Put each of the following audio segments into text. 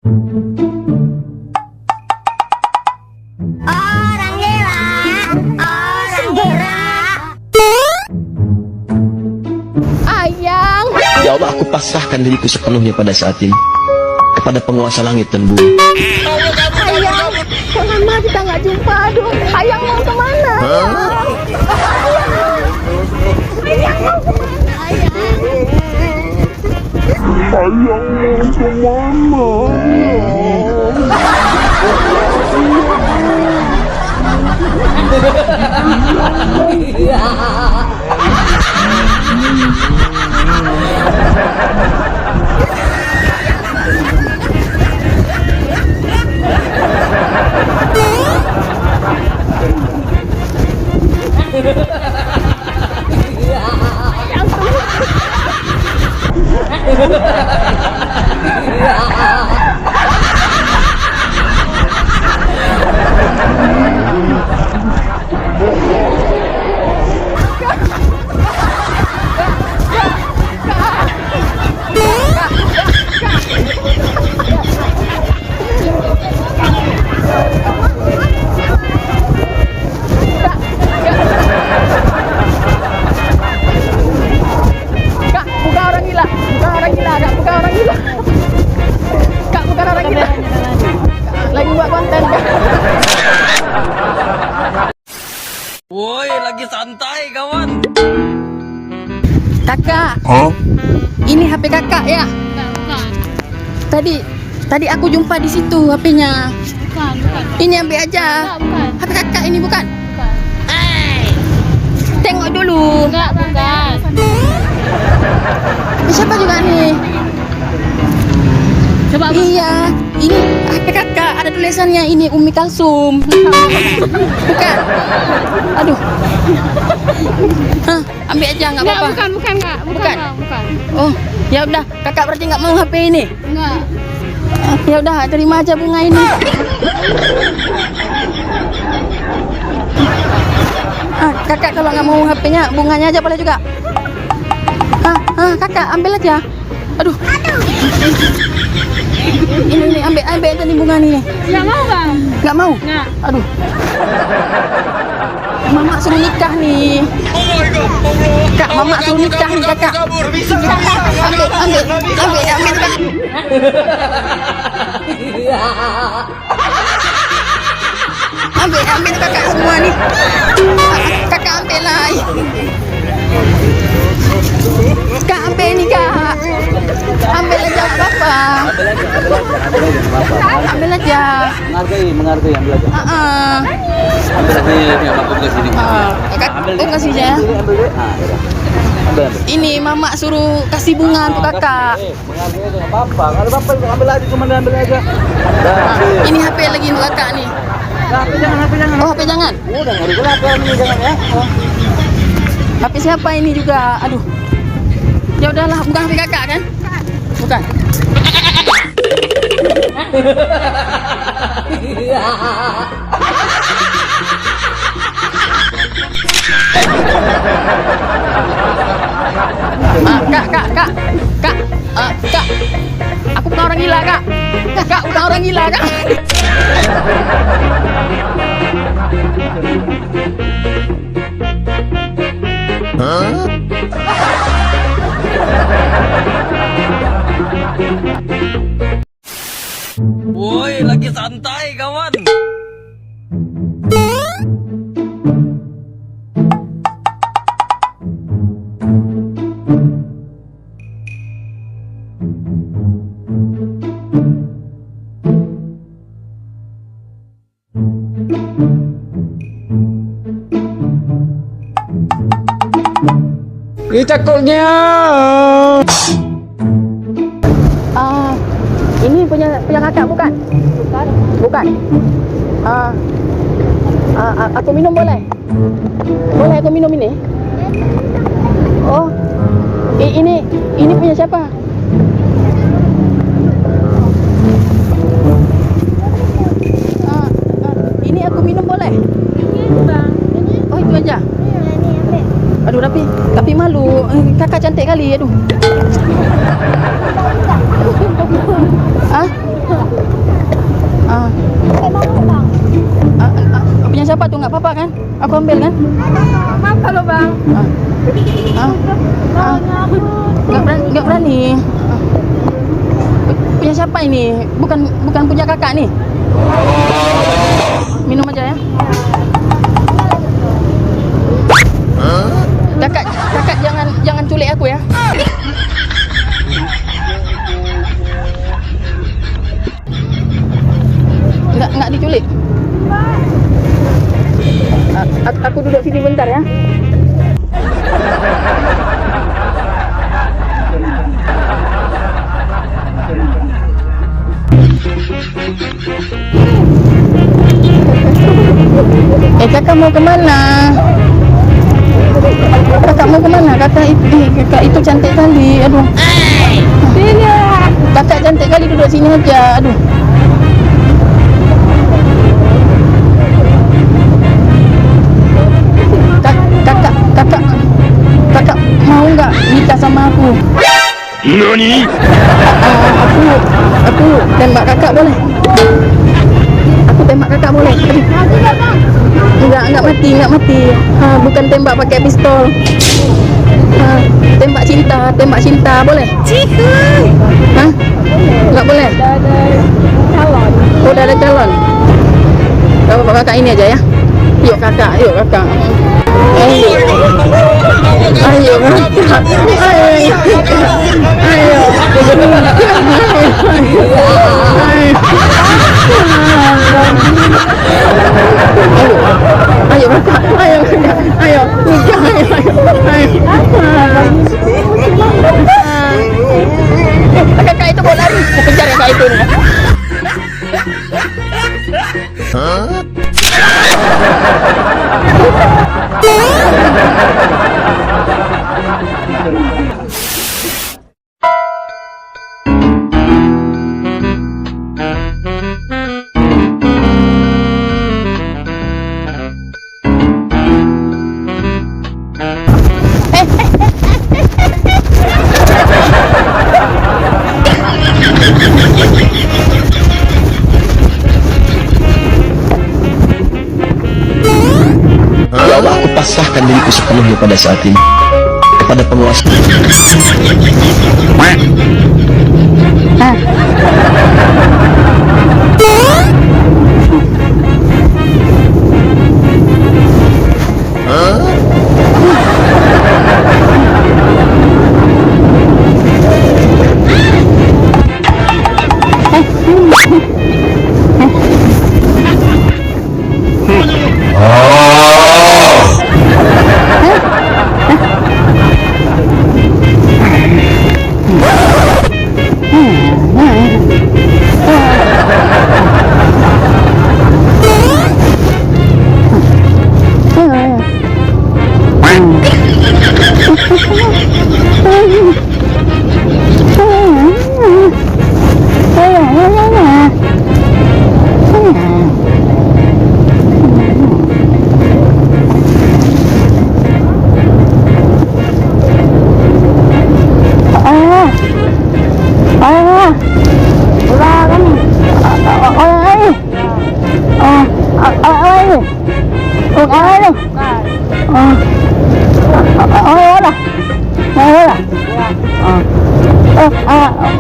Orang gila, orang gila. Ayang. Ya Allah, aku pasrahkan diriku sepenuhnya pada saat ini kepada penguasa langit dan bumi. Ayang, kok lama kita nggak jumpa? Aduh, Ayang mau kemana? Ayang mau kemana? Kak, bukan orang gila, bukan orang gila, Kak, bukan orang gila. Kak, bukan orang gila. Lagi buat konten, Kak. Woi, lagi santai kawan. Kakak, ini HP kakak ya? Tadi aku jumpa di situ HP-nya. Ini ambil aja. HP kakak ini bukan? Tengok dulu. Bukan. Ini siapa juga nih? Coba Iya, ini HP kakak ada tulisannya ini Umi Kalsum. Bukan? Aduh. Hah, ambil aja nggak apa-apa. bukan Kak. Bukan? Bukan. Oh, ya udah, kakak berarti nggak mau HP ini. Enggak. Ya udah, terima aja bunga ini. Kakak kalau nggak mau HP-nya, bunganya aja boleh juga. Kakak ambil aja. Aduh. Ini ambil tadi bunga nih. Enggak mau, Bang. Nggak mau? Nggak. Aduh. Mama suruh nikah nih. Kak, mama suruh nikah nih kakak. Ambil kak. Ambil kakak semua nih. Kakak ambil lah. Kak ambil nih kak. Ambil aja apa? Ambil aja. Menghargai, ambil aja. Ambil aja yang aku ke sini. Kakak, kasih aja. Ambil. Ini mama suruh kasih bunga untuk kakak. Menghargai itu nggak apa-apa. Nggak ada apa-apa, ambil aja, cuma ambil aja. Ini HP lagi untuk kakak nih. HP jangan. Oh, HP jangan. Udah nggak ada apa ini jangan ya. HP siapa ini juga? Aduh. Ya udahlah, bukan HP kakak kan? Bukan. Kak. Aku bukan orang gila, Kak. Kak, bukan orang gila, Kak. Woi, lagi santai kawan. Ini cakulnya. Ini punya kakak bukan? Bukan. Aku minum boleh? Boleh aku minum ini? Oh, ini punya siapa? Ini aku minum boleh? Oh, itu aja. Aduh, tapi malu. Kakak cantik kali, aduh. nggak apa-apa kan? Aku ambil kan? Maaf kalau bang. Nggak berani. Punya siapa ini? Bukan punya kakak nih. Minum aja ya. Kakak jangan culik aku ya. Nggak diculik. Aku duduk sini bentar ya. Kakak mau kemana? Kakak mau kemana? Kakak itu cantik kali. Aduh. Kakak cantik kali, duduk sini aja. Aduh. Kakak mau nggak nikah sama aku? Nani? Aku tembak kakak boleh? Aku tembak kakak boleh? Enggak mati. Bukan tembak pakai pistol. Tembak cinta boleh? Hah? Enggak boleh? Oh, udah ada calon. Bapak kakak ini aja ya. Yuk kakak. Ayo kakak. Kakak itu mau lari, aku kejar kakak itu nih. Ya Allah, aku pasrahkan diriku sepenuhnya pada saat ini kepada penguasa.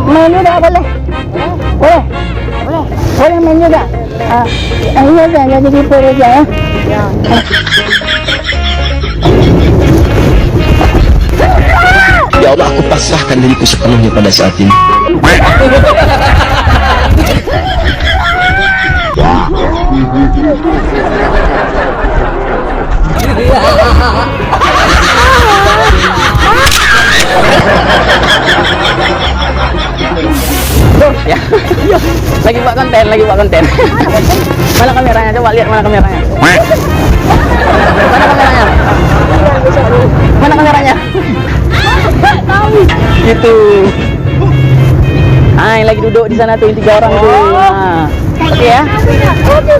Main juga boleh? Boleh main juga? Iya aja, jadi pur aja ya. Ya Allah, aku pasrahkan diriku sepenuhnya pada saat ini. Ya. Lagi buat konten. Mana kameranya? Coba lihat mana kameranya. Mana kameranya? Gitu. Yang lagi duduk di sana tuh, 3 orang tuh. Oke ya. Oke.